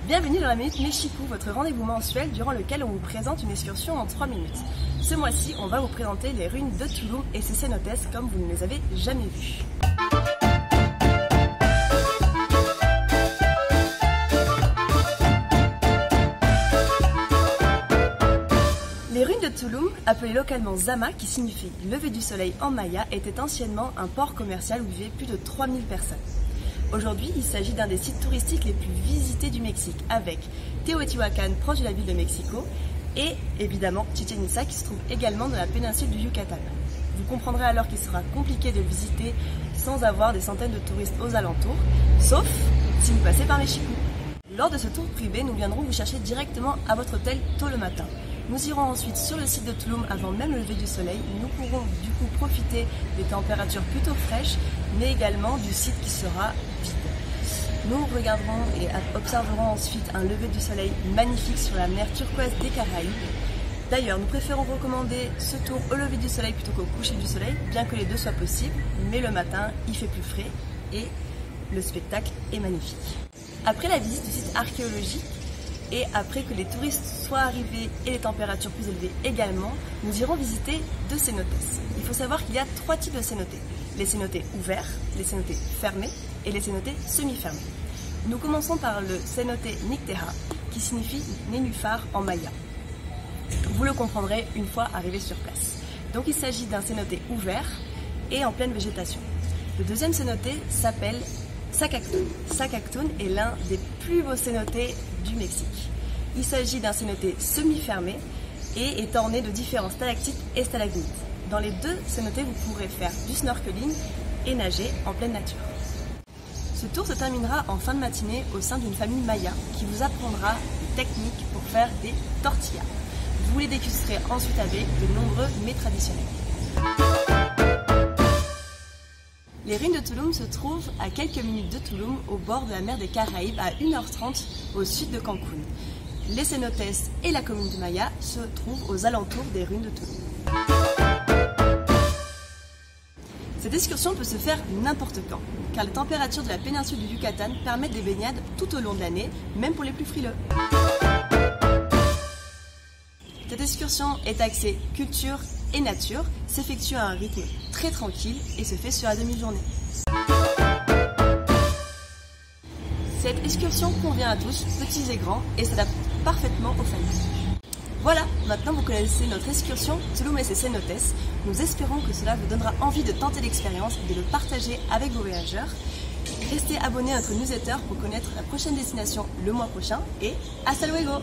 Bienvenue dans la Minute Mexico, votre rendez-vous mensuel durant lequel on vous présente une excursion en 3 minutes. Ce mois-ci, on va vous présenter les ruines de Tulum et ses cénotes comme vous ne les avez jamais vues. Les ruines de Tulum, appelées localement Zama, qui signifie lever du soleil en maya, étaient anciennement un port commercial où vivaient plus de 3000 personnes. Aujourd'hui, il s'agit d'un des sites touristiques les plus visités du Mexique, avec Teotihuacan, proche de la ville de Mexico, et évidemment Chichén Itzá, qui se trouve également dans la péninsule du Yucatan. Vous comprendrez alors qu'il sera compliqué de le visiter sans avoir des centaines de touristes aux alentours, sauf si vous passez par Mexico. Lors de ce tour privé, nous viendrons vous chercher directement à votre hôtel tôt le matin. Nous irons ensuite sur le site de Tulum avant même le lever du soleil. Nous pourrons du coup profiter des températures plutôt fraîches, mais également du site qui sera vide. Nous regarderons et observerons ensuite un lever du soleil magnifique sur la mer turquoise des Caraïbes. D'ailleurs, nous préférons recommander ce tour au lever du soleil plutôt qu'au coucher du soleil, bien que les deux soient possibles, mais le matin, il fait plus frais et le spectacle est magnifique. Après la visite du site archéologique, et après que les touristes soient arrivés et les températures plus élevées également, nous irons visiter 2 cénotes. Il faut savoir qu'il y a 3 types de cénotes. Les cénotes ouverts, les cénotes fermés et les cénotes semi-fermés. Nous commençons par le cénote Nictera, qui signifie nénuphar en maya. Vous le comprendrez une fois arrivé sur place. Donc il s'agit d'un cénote ouvert et en pleine végétation. Le deuxième cénote s'appelle Sacactún. Sacactún est l'un des plus beaux cénotes du Mexique. Il s'agit d'un cénote semi-fermé et est orné de différents stalactites et stalagmites. Dans les 2 cénotes, vous pourrez faire du snorkeling et nager en pleine nature. Ce tour se terminera en fin de matinée au sein d'une famille maya qui vous apprendra des techniques pour faire des tortillas. Vous les dégusterez ensuite avec de nombreux mets traditionnels. Les ruines de Tulum se trouvent à quelques minutes de Tulum, au bord de la mer des Caraïbes, à 1h30 au sud de Cancún. Les cénotes et la commune de Maya se trouvent aux alentours des ruines de Tulum. Cette excursion peut se faire n'importe quand, car les températures de la péninsule du Yucatan permettent des baignades tout au long de l'année, même pour les plus frileux. Cette excursion est axée culture et nature, s'effectue à un rythme très tranquille et se fait sur la demi-journée. Cette excursion convient à tous, petits et grands, et s'adapte parfaitement aux familles. Voilà, maintenant vous connaissez notre excursion Tulum et ses cénotes. Nous espérons que cela vous donnera envie de tenter l'expérience et de le partager avec vos voyageurs. Restez abonnés à notre newsletter pour connaître la prochaine destination le mois prochain et hasta luego!